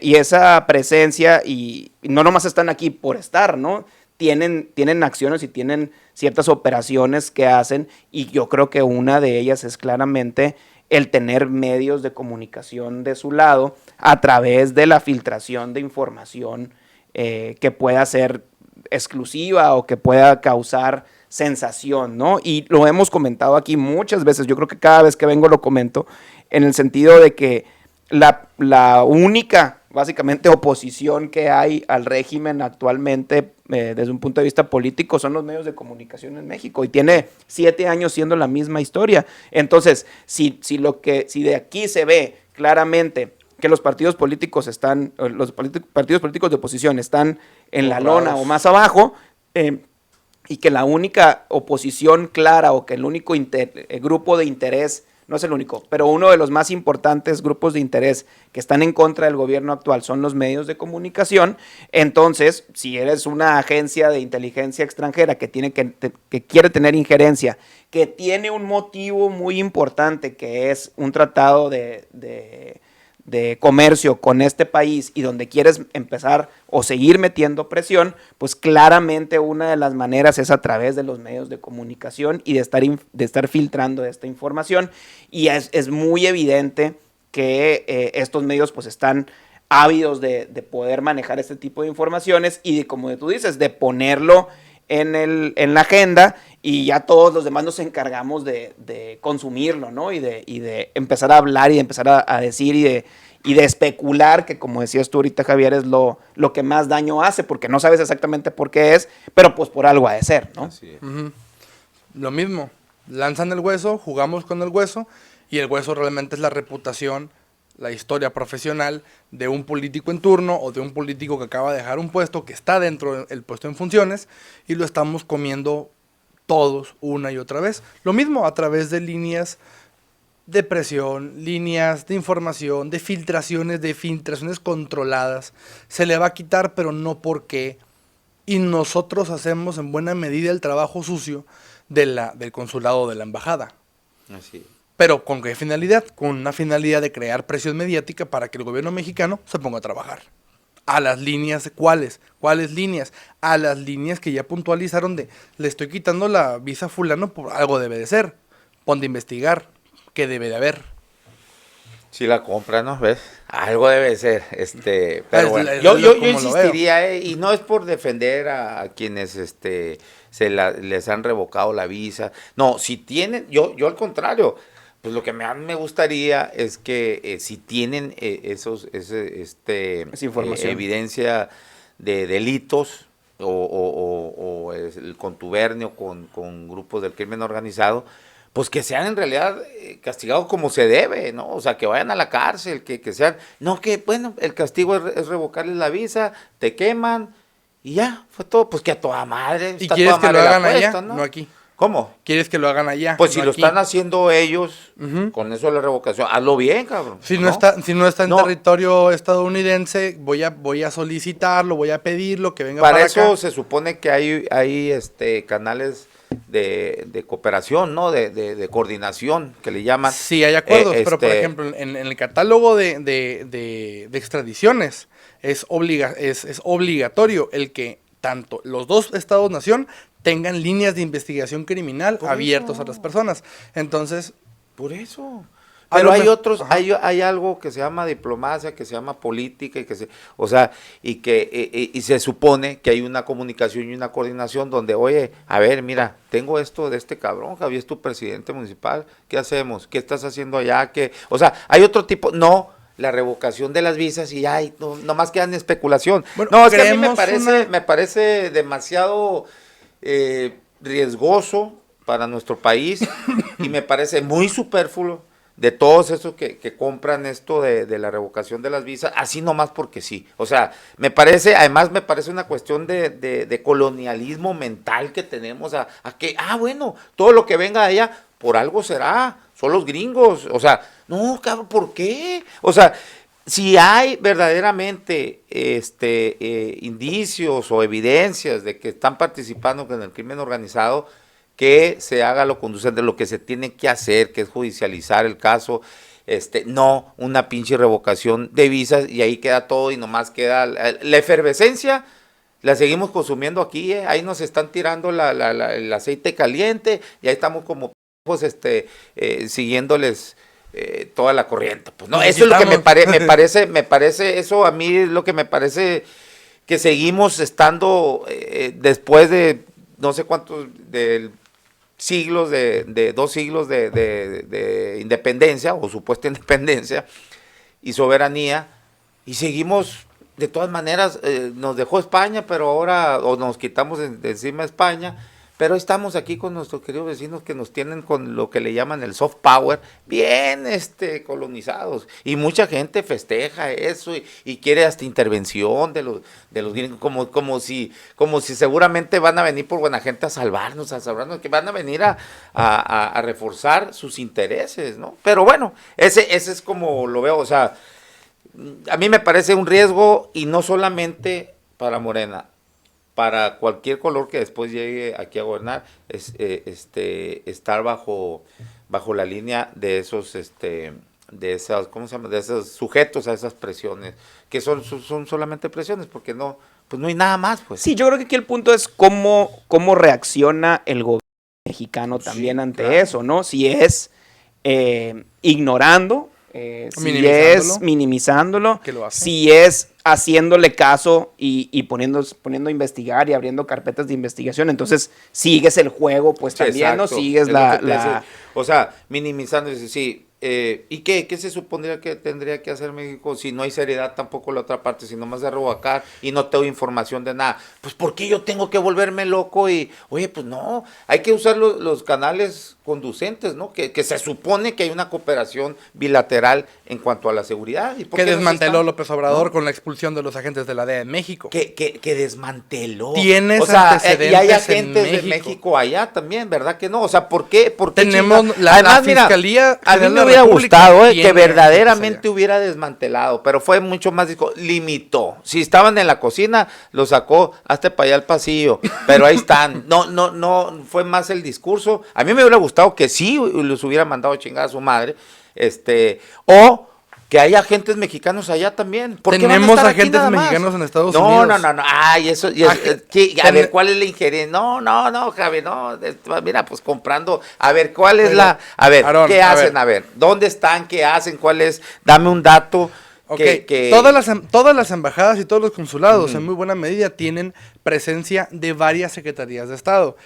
Speaker 1: y esa presencia, y no nomás están aquí por estar, ¿no? Tienen acciones y tienen ciertas operaciones que hacen, y yo creo que una de ellas es claramente el tener medios de comunicación de su lado a través de la filtración de información que pueda ser exclusiva o que pueda causar sensación, ¿no? Y lo hemos comentado aquí muchas veces, yo creo que cada vez que vengo lo comento, en el sentido de que la única, básicamente, oposición que hay al régimen actualmente, desde un punto de vista político, son los medios de comunicación en México, y tiene 7 años siendo la misma historia. Entonces, si de aquí se ve claramente que los partidos políticos partidos políticos de oposición están en la lona o más abajo, y que la única oposición clara o que el único grupo de interés, no es el único, pero uno de los más importantes grupos de interés que están en contra del gobierno actual son los medios de comunicación, entonces, si eres una agencia de inteligencia extranjera que quiere tener injerencia, que tiene un motivo muy importante, que es un tratado de comercio con este país, y donde quieres empezar o seguir metiendo presión, pues claramente una de las maneras es a través de los medios de comunicación y de estar filtrando esta información, y es muy evidente que estos medios pues están ávidos de poder manejar este tipo de informaciones y de, como tú dices, de ponerlo en la agenda, y ya todos los demás nos encargamos de consumirlo, ¿no? Y de empezar a hablar y de empezar a decir y de especular, que como decías tú ahorita, Javier, es lo que más daño hace, porque no sabes exactamente por qué es, pero pues por algo ha de ser, ¿no?
Speaker 2: Así es.
Speaker 3: Lo mismo, lanzan el hueso, jugamos con el hueso, y el hueso realmente es la reputación, la historia profesional de un político en turno o de un político que acaba de dejar un puesto, que está dentro del puesto en funciones, y lo estamos comiendo todos una y otra vez. Lo mismo a través de líneas de presión, líneas de información, de filtraciones controladas. Se le va a quitar, pero no porque. Y nosotros hacemos en buena medida el trabajo sucio del consulado, de la embajada.
Speaker 2: Así es.
Speaker 3: ¿Pero con qué finalidad? Con una finalidad de crear presión mediática para que el gobierno mexicano se ponga a trabajar. A las líneas, ¿cuáles? ¿Cuáles líneas? A las líneas que ya puntualizaron de, le estoy quitando la visa a fulano, por algo debe de ser. Ponte a investigar, ¿qué debe de haber?
Speaker 2: Si la compra, ¿no? ¿Ves? Algo debe ser, pero bueno,
Speaker 3: es
Speaker 2: yo
Speaker 3: como lo
Speaker 2: insistiría, y no es por defender a quienes, les han revocado la visa, no, si tienen, yo al contrario, pues lo que me gustaría es que si tienen esa información, evidencia de delitos o el contubernio con grupos del crimen organizado, pues que sean en realidad castigados como se debe, ¿no? O sea, que vayan a la cárcel, que sean, no que, bueno, el castigo es revocarles la visa, te queman y ya, fue todo, pues que a toda madre.
Speaker 3: ¿Y quieres que lo hagan allá?
Speaker 2: ¿no?
Speaker 3: No aquí.
Speaker 2: ¿Cómo?
Speaker 3: ¿Quieres que lo hagan allá?
Speaker 2: Pues si
Speaker 3: no
Speaker 2: lo
Speaker 3: aquí?
Speaker 2: están haciendo ellos, con eso de la revocación, hazlo bien, cabrón.
Speaker 3: Si no está en territorio estadounidense, voy a solicitarlo, voy a pedirlo, que venga para
Speaker 2: eso
Speaker 3: acá.
Speaker 2: se supone que hay canales de cooperación, ¿no? De coordinación, que le llaman.
Speaker 3: Sí, hay acuerdos, pero por ejemplo, en el catálogo de extradiciones es obligatorio el que tanto los dos estados-nación tengan líneas de investigación criminal abiertos a las personas. Entonces,
Speaker 2: por eso. Pero hay algo que se llama diplomacia, que se llama política, y y se supone que hay una comunicación y una coordinación donde, oye, a ver, mira, tengo esto de este cabrón, Javier es tu presidente municipal, ¿qué hacemos? ¿Qué estás haciendo allá? Hay otro tipo, no, la revocación de las visas y no más quedan especulación.
Speaker 3: Bueno,
Speaker 2: no, es que a mí me parece demasiado riesgoso para nuestro país y me parece muy superfluo de todos esos que compran esto de la revocación de las visas, así nomás porque sí. O sea, además me parece una cuestión de colonialismo mental que tenemos, bueno, todo lo que venga de allá, por algo será, son los gringos. O sea, no, cabrón, ¿por qué? O sea, si hay verdaderamente indicios o evidencias de que están participando con el crimen organizado, que se haga lo conducente, lo que se tiene que hacer, que es judicializar el caso, no una pinche revocación de visas y ahí queda todo y nomás queda la efervescencia. La seguimos consumiendo aquí, ahí nos están tirando el aceite caliente y ahí estamos como pues siguiéndoles toda la corriente. Pues no, eso es lo que me parece, eso a mí es lo que me parece que seguimos estando después de no sé cuántos siglos, de 2 siglos de independencia o supuesta independencia y soberanía y seguimos. De todas maneras, nos dejó España, pero ahora, o nos quitamos de encima España, pero estamos aquí con nuestros queridos vecinos que nos tienen con lo que le llaman el soft power, bien colonizados. Y mucha gente festeja eso y quiere hasta intervención de los gringos, como si seguramente van a venir por buena gente a salvarnos, que van a venir a reforzar sus intereses, ¿no? Pero bueno, ese es como lo veo, o sea, a mí me parece un riesgo y no solamente para Morena, para cualquier color que después llegue aquí a gobernar, estar bajo la línea de esos, de esas, ¿cómo se llama? De esos sujetos a esas presiones, que son solamente presiones, porque no, pues no hay nada más, pues.
Speaker 1: Sí, yo creo que aquí el punto es cómo reacciona el gobierno mexicano también ante eso, ¿no? Si es ignorando, si es minimizándolo, si es haciéndole caso y poniendo a investigar y abriendo carpetas de investigación, entonces sigues el juego, pues también, exacto, ¿no? Sigues
Speaker 2: o sea, minimizando, sí. ¿Y qué se supondría que tendría que hacer México si no hay seriedad tampoco la otra parte, si nomás de revocar y no tengo información de nada? Pues ¿por qué yo tengo que volverme loco? Y oye, pues no, hay que usar los canales conducentes, ¿no? Que se supone que hay una cooperación bilateral en cuanto a la seguridad. ¿Y
Speaker 3: que desmanteló López Obrador, ¿no?, con la expulsión de los agentes de la DEA en México.
Speaker 2: Que desmanteló.
Speaker 3: Tienes, o sea,
Speaker 2: y hay agentes de México allá también, ¿verdad que no? O sea, ¿por qué
Speaker 3: tenemos la Fiscalía?
Speaker 2: A mí me hubiera gustado que verdaderamente hubiera desmantelado, pero fue mucho más, limitó. Si estaban en la cocina, lo sacó hasta para allá al pasillo, pero ahí están. No, fue más el discurso. A mí me hubiera gustado que sí los hubiera mandado a chingar a su madre, o que hay agentes mexicanos allá también.
Speaker 3: Tenemos agentes mexicanos en Estados Unidos.
Speaker 2: No. Ay, eso. A ver, ¿cuál es la injerencia? No, Javi, no. Mira, pues comprando. A ver, ¿cuál es A ver, Aarón, ¿qué hacen? A ver, ¿dónde están? ¿Qué hacen? ¿Cuál es? Dame un dato.
Speaker 3: Okay. Todas las embajadas y todos los consulados, en muy buena medida, tienen presencia de varias secretarías de Estado.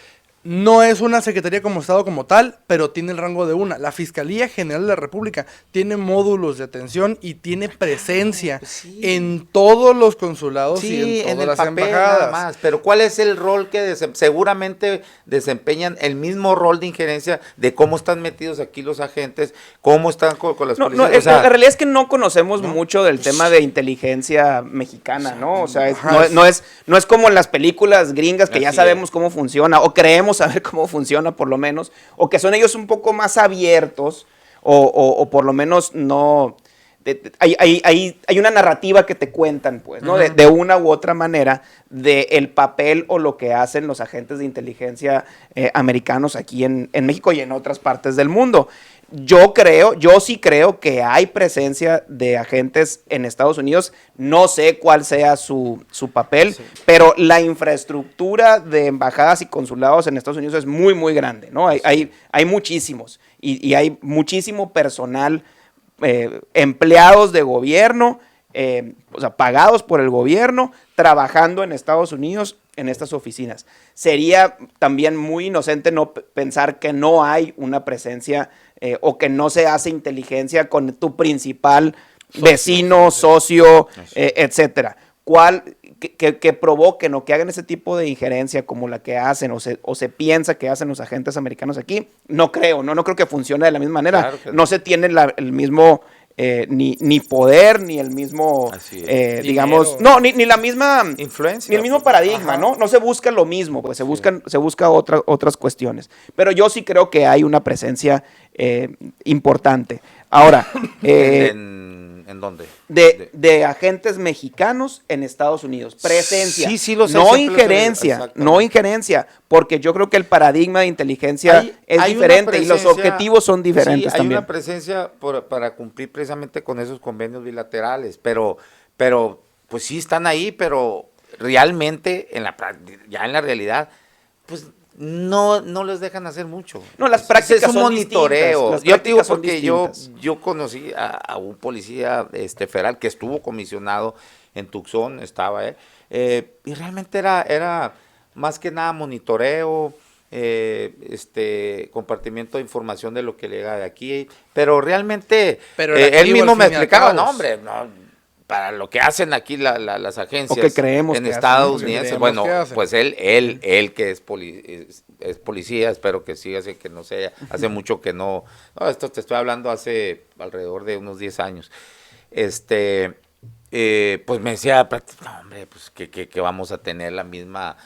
Speaker 3: No es una secretaría como Estado como tal, pero tiene el rango de una. La Fiscalía General de la República tiene módulos de atención y tiene presencia en todos los consulados y en todas las embajadas. Nada más.
Speaker 2: Pero ¿cuál es el rol que seguramente desempeñan el mismo rol de injerencia de cómo están metidos aquí los agentes, cómo están con las policías?
Speaker 1: La realidad es que no conocemos mucho del tema de inteligencia mexicana, ¿no? O sea, no es como en las películas gringas que ya sabemos cómo funciona o creemos saber cómo funciona por lo menos, o que son ellos un poco más abiertos, o por lo menos no... Hay una narrativa que te cuentan, pues, ¿no? De una u otra manera, del papel o lo que hacen los agentes de inteligencia americanos aquí en México y en otras partes del mundo. Yo sí creo que hay presencia de agentes en Estados Unidos. No sé cuál sea su papel, pero la infraestructura de embajadas y consulados en Estados Unidos es muy, muy grande, ¿no? Hay muchísimos y hay muchísimo personal, empleados de gobierno, o sea, pagados por el gobierno, trabajando en Estados Unidos en estas oficinas. Sería también muy inocente no pensar que no hay una presencia o que no se hace inteligencia con tu principal vecino, socio, etcétera. Que provoquen o que hagan ese tipo de injerencia como la que hacen o se piensa que hacen los agentes americanos aquí, no creo que funcione de la misma manera. Claro, no se tiene el mismo ni poder, ni el mismo, digamos, ni la misma influencia, ni el mismo paradigma, ¿no? No se busca lo mismo, pues se busca otras cuestiones. Pero yo sí creo que hay una presencia importante. Ahora,
Speaker 2: en ¿En dónde?
Speaker 1: De agentes mexicanos en Estados Unidos. Presencia.
Speaker 2: Sí, lo sé.
Speaker 1: No
Speaker 2: siempre lo sé,
Speaker 1: injerencia,
Speaker 2: exactamente.
Speaker 1: no injerencia, porque yo creo que el paradigma de inteligencia es
Speaker 2: Hay una
Speaker 1: diferente y los
Speaker 2: presencia-
Speaker 1: objetivos son diferentes
Speaker 2: sí, hay
Speaker 1: también.
Speaker 2: una presencia para cumplir precisamente con esos convenios bilaterales, pero pues sí están ahí, pero realmente ya en la realidad, pues no les dejan hacer mucho.
Speaker 1: No, las prácticas
Speaker 2: es un
Speaker 1: son
Speaker 2: monitoreo.
Speaker 1: distintas, las
Speaker 2: Yo te digo
Speaker 1: prácticas son
Speaker 2: porque
Speaker 1: distintas.
Speaker 2: yo conocí a un policía federal que estuvo comisionado en Tucson, estaba y realmente era más que nada monitoreo, compartimiento de información de lo que llega de aquí, pero realmente
Speaker 3: Pero era
Speaker 2: él
Speaker 3: activo
Speaker 2: mismo
Speaker 3: al
Speaker 2: me
Speaker 3: fin y al
Speaker 2: explicaba,
Speaker 3: cabo.
Speaker 2: no hombre, no, para lo que hacen aquí las agencias
Speaker 1: O que creemos
Speaker 2: en
Speaker 1: que hacen,
Speaker 2: Estados
Speaker 1: ¿no?
Speaker 3: Que
Speaker 2: Unidos,
Speaker 3: creemos
Speaker 2: bueno,
Speaker 3: que hacen.
Speaker 2: pues él que es policía, espero que siga, así que no sé, hace mucho que no, esto te estoy hablando hace alrededor de unos 10 años, pues me decía, no, hombre, pues que vamos a tener la misma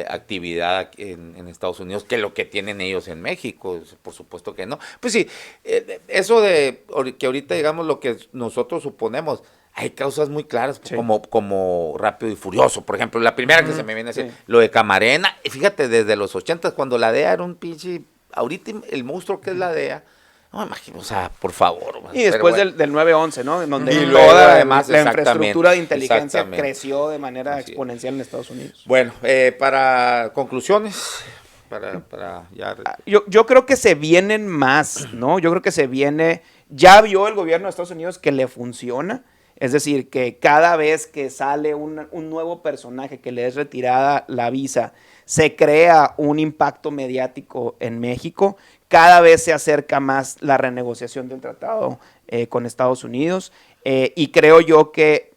Speaker 2: actividad aquí en Estados Unidos que lo que tienen ellos en México, por supuesto que no. Pues sí, eso de que ahorita digamos lo que nosotros suponemos, hay causas muy claras,
Speaker 1: Sí.
Speaker 2: como Rápido y Furioso, por ejemplo, la primera que se me viene a decir,
Speaker 1: sí.
Speaker 2: lo de Camarena, y fíjate, desde los 80 cuando la DEA era un pinche, ahorita el monstruo que es la DEA, no me imagino, o sea, por favor.
Speaker 1: Y después
Speaker 2: bueno.
Speaker 1: del 9/11, ¿no? En donde
Speaker 2: Y luego,
Speaker 1: toda
Speaker 2: además,
Speaker 1: la infraestructura de inteligencia
Speaker 2: exactamente.
Speaker 1: creció de manera
Speaker 2: Así es.
Speaker 1: exponencial en Estados Unidos.
Speaker 2: Bueno, para conclusiones, para ya...
Speaker 1: Yo creo que se vienen más, ¿no? Yo creo que ya vio el gobierno de Estados Unidos que le funciona. Es decir, que cada vez que sale un nuevo personaje que le es retirada la visa, se crea un impacto mediático en México. Cada vez se acerca más la renegociación del tratado con Estados Unidos. Y creo yo que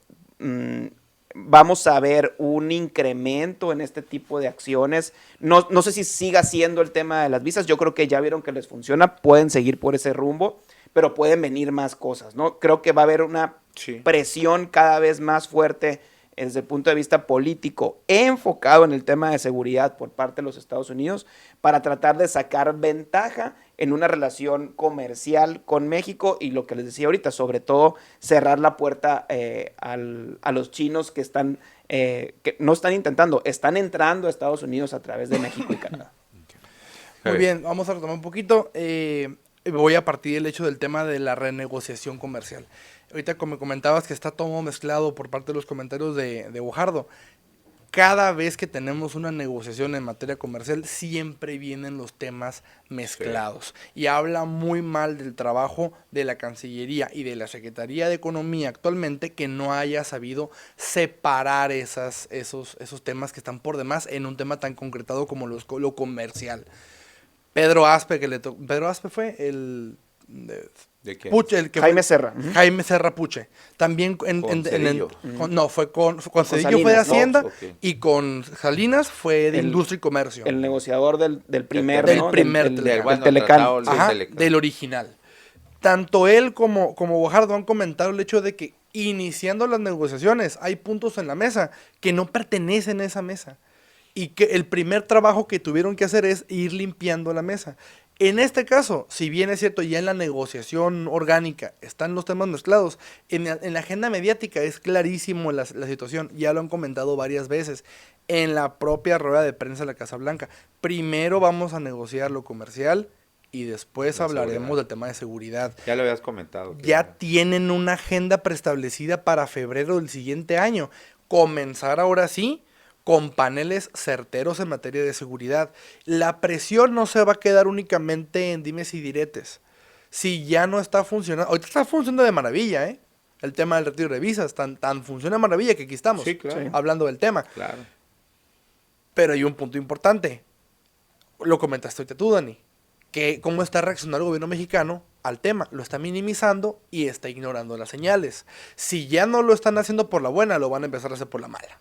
Speaker 1: vamos a ver un incremento en este tipo de acciones. No sé si siga siendo el tema de las visas. Yo creo que ya vieron que les funciona. Pueden seguir por ese rumbo, pero pueden venir más cosas, ¿no? Creo que va a haber una presión cada vez más fuerte desde el punto de vista político, enfocado en el tema de seguridad por parte de los Estados Unidos, para tratar de sacar ventaja en una relación comercial con México y lo que les decía ahorita, sobre todo cerrar la puerta a los chinos que no están intentando, están entrando a Estados Unidos a través de México y Canadá.
Speaker 3: Muy bien, vamos a retomar un poquito. Voy a partir del hecho del tema de la renegociación comercial. Ahorita como comentabas que está todo mezclado por parte de los comentarios de Bojardo. Cada vez que tenemos una negociación en materia comercial, siempre vienen los temas mezclados. Sí. Y habla muy mal del trabajo de la Cancillería y de la Secretaría de Economía actualmente, que no haya sabido separar esos temas que están por demás en un tema tan concretado como lo comercial. Pedro Aspe fue el...
Speaker 2: ¿De qué?
Speaker 3: Puche,
Speaker 1: Jaime Serra.
Speaker 3: Jaime Serra Puche. También fue con Cedillo Salinas, fue de Hacienda, no, okay. Y con Salinas fue de Industria y Comercio.
Speaker 1: El negociador del primer
Speaker 3: Telecán. Del original. Tanto él como Bojardo han comentado el hecho de que iniciando las negociaciones hay puntos en la mesa que no pertenecen a esa mesa. Y que el primer trabajo que tuvieron que hacer es ir limpiando la mesa. En este caso, si bien es cierto, ya en la negociación orgánica están los temas mezclados, en la agenda mediática es clarísimo la situación, ya lo han comentado varias veces, en la propia rueda de prensa de la Casa Blanca. Primero vamos a negociar lo comercial y después hablaremos del tema de seguridad.
Speaker 2: Ya lo habías comentado.
Speaker 3: Ya tienen una agenda preestablecida para febrero del siguiente año. Comenzar ahora sí con paneles certeros en materia de seguridad. La presión no se va a quedar únicamente en dimes y diretes. Si ya no está funcionando, ahorita está funcionando de maravilla, ¿eh? El tema del retiro de visas, tan funciona de maravilla que aquí estamos,
Speaker 2: sí, claro.
Speaker 3: Hablando del tema.
Speaker 2: Claro.
Speaker 3: Pero hay un punto importante. Lo comentaste ahorita tú, Dani. Que cómo está reaccionando el gobierno mexicano al tema. Lo está minimizando y está ignorando las señales. Si ya no lo están haciendo por la buena, lo van a empezar a hacer por la mala.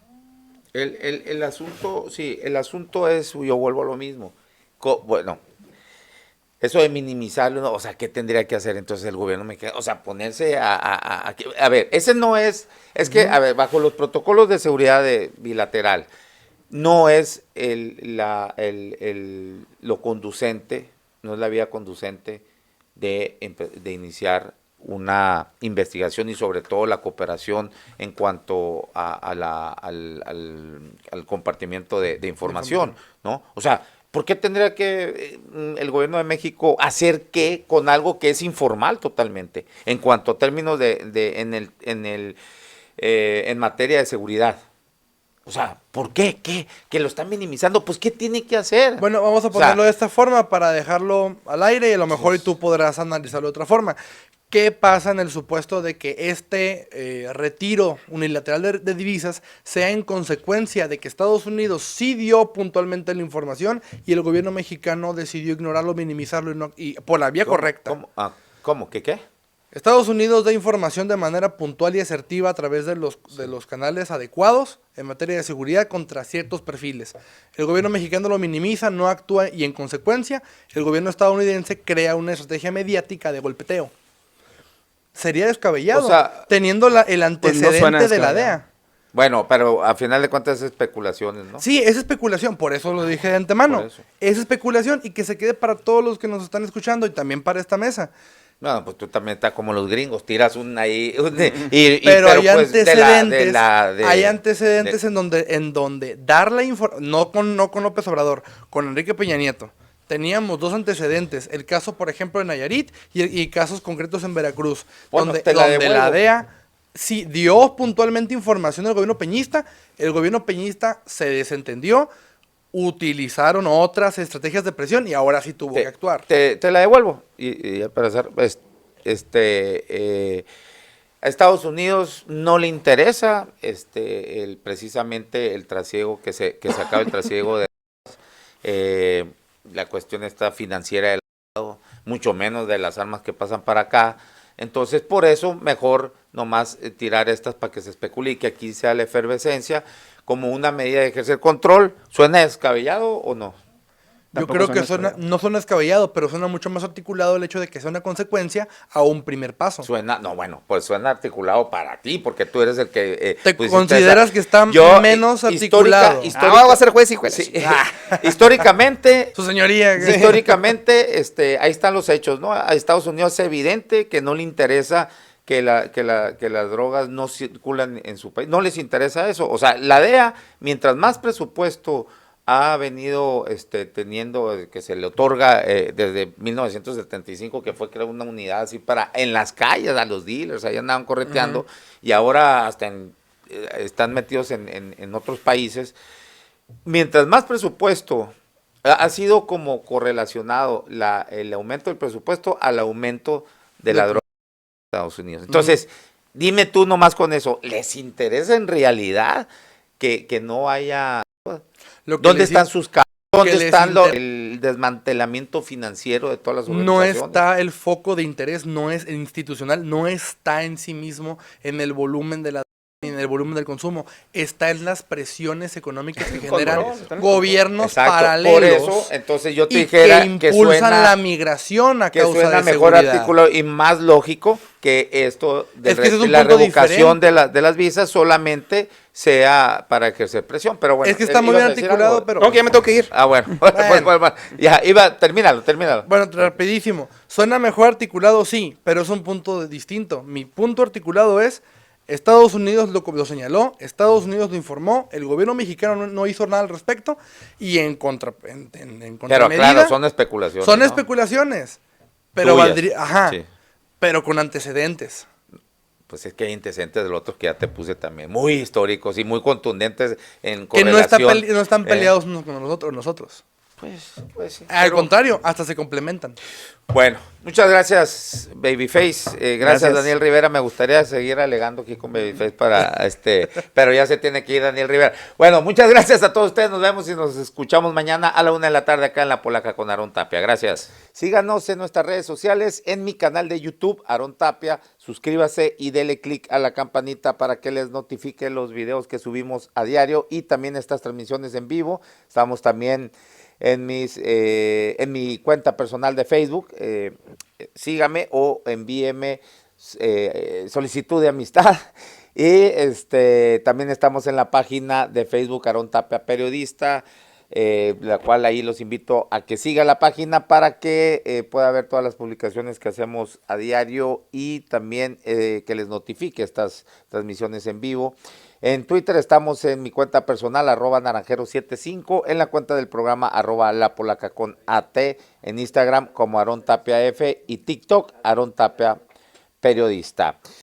Speaker 2: El asunto es, yo vuelvo a lo mismo. Bueno, eso de minimizarlo, ¿no? O sea, ¿qué tendría que hacer entonces el gobierno mexicano? O sea, ponerse a ver, ese no es que, a ver, bajo los protocolos de seguridad bilateral, no es lo conducente, no es la vía conducente de iniciar una investigación y sobre todo la cooperación en cuanto al compartimiento de información, ¿no? O sea, ¿por qué tendría que el gobierno de México hacer qué con algo que es informal totalmente en cuanto a términos en materia de seguridad? O sea, ¿por qué? ¿Qué? ¿Que lo están minimizando? Pues, ¿qué tiene que hacer?
Speaker 3: Bueno, vamos a ponerlo de esta forma para dejarlo al aire y a lo mejor y tú podrás analizarlo de otra forma. ¿Qué pasa en el supuesto de que este retiro unilateral de divisas sea en consecuencia de que Estados Unidos sí dio puntualmente la información y el gobierno mexicano decidió ignorarlo, minimizarlo y por la vía correcta?
Speaker 2: ¿Cómo? ¿Qué?
Speaker 3: Estados Unidos da información de manera puntual y asertiva a través de los canales adecuados en materia de seguridad contra ciertos perfiles. El gobierno mexicano lo minimiza, no actúa y en consecuencia el gobierno estadounidense crea una estrategia mediática de golpeteo. Sería descabellado,
Speaker 2: O sea,
Speaker 3: teniendo el antecedente de la DEA.
Speaker 2: Bueno, pero a final de cuentas es especulaciones, ¿no?
Speaker 3: Sí, es especulación, por eso lo dije de antemano. Es especulación y que se quede para todos los que nos están escuchando y también para esta mesa.
Speaker 2: No, pues tú también estás como los gringos, tiras una ahí.
Speaker 3: Pero hay antecedentes, hay antecedentes en donde dar la información, no con López Obrador, con Enrique Peña Nieto. Teníamos dos antecedentes, el caso, por ejemplo, de Nayarit y casos concretos en Veracruz,
Speaker 2: Bueno,
Speaker 3: donde la DEA sí dio puntualmente información al gobierno peñista, el gobierno peñista se desentendió, utilizaron otras estrategias de presión y ahora sí tuvo que actuar.
Speaker 2: Te la devuelvo. Y para hacer, a Estados Unidos no le interesa precisamente el trasiego, que se acabe el trasiego de la cuestión esta financiera del Estado, mucho menos de las armas que pasan para acá. Entonces, por eso, mejor nomás tirar estas para que se especule y que aquí sea la efervescencia como una medida de ejercer control. ¿Suena descabellado o no?
Speaker 3: Yo creo que no suena descabellado, pero suena mucho más articulado el hecho de que sea una consecuencia a un primer paso.
Speaker 2: Pues suena articulado para ti, porque tú eres el que...
Speaker 3: ¿Te consideras que está menos articulado?
Speaker 1: Va a ser juez y juez.
Speaker 2: Sí, históricamente...
Speaker 3: Su señoría.
Speaker 2: Históricamente, ahí están los hechos, ¿no? A Estados Unidos es evidente que no le interesa que las drogas no circulan en su país. No les interesa eso. O sea, la DEA, mientras más presupuesto ha venido teniendo, que se le otorga desde 1975, que fue creada una unidad así en las calles a los dealers, ahí andaban correteando, y ahora hasta están metidos en otros países. Mientras más presupuesto, ha sido como correlacionado el aumento del presupuesto al aumento de la droga en Estados Unidos. Entonces, dime tú nomás con eso, ¿les interesa en realidad que no haya... ¿Dónde están sus casos? ¿Dónde está el desmantelamiento financiero de todas las organizaciones?
Speaker 3: No está el foco de interés, no es institucional, no está en sí mismo en el volumen de en el volumen del consumo, está en las presiones económicas que generan gobiernos paralelos.
Speaker 2: Por eso, entonces yo te dijera
Speaker 3: que impulsan la migración a causa de seguridad.
Speaker 2: Mejor artículo y más lógico que esto de la revocación de las visas solamente sea para ejercer presión, pero bueno.
Speaker 3: Es que está muy bien articulado, pero...
Speaker 1: No, que ya me tengo que ir.
Speaker 2: Bueno. Ya, termínalo.
Speaker 3: Bueno, rapidísimo. Suena mejor articulado, sí, pero es un punto distinto. Mi punto articulado es, Estados Unidos lo señaló, Estados Unidos lo informó, el gobierno mexicano no hizo nada al respecto, y en contramedida...
Speaker 2: Pero claro, son especulaciones.
Speaker 3: Son, ¿no?,
Speaker 2: especulaciones,
Speaker 3: pero pero con antecedentes.
Speaker 2: Pues es que hay antecedentes de los otros que ya te puse también, muy históricos y muy contundentes en
Speaker 3: que
Speaker 2: correlación.
Speaker 3: no están peleados unos con nosotros.
Speaker 2: Pues sí.
Speaker 3: Al contrario, hasta se complementan.
Speaker 2: Bueno, muchas gracias, Babyface. Gracias, Daniel Rivera. Me gustaría seguir alegando aquí con Babyface pero ya se tiene que ir Daniel Rivera. Bueno, muchas gracias a todos ustedes. Nos vemos y nos escuchamos mañana a la 1:00 p.m. acá en La Polaca con Aarón Tapia. Gracias. Síganos en nuestras redes sociales, en mi canal de YouTube, Aarón Tapia. Suscríbase y dele click a la campanita para que les notifique los videos que subimos a diario y también estas transmisiones en vivo. Estamos también en mi cuenta personal de Facebook, sígame o envíeme solicitud de amistad. Y también estamos en la página de Facebook Aarón Tapia Periodista. la cual ahí los invito a que siga la página para que pueda ver todas las publicaciones que hacemos a diario y también que les notifique estas transmisiones en vivo. En Twitter estamos en mi cuenta personal, @naranjero75, en la cuenta del programa, @lapolaca con AT, en Instagram como Aarón Tapia F y TikTok, Aarón Tapia Periodista.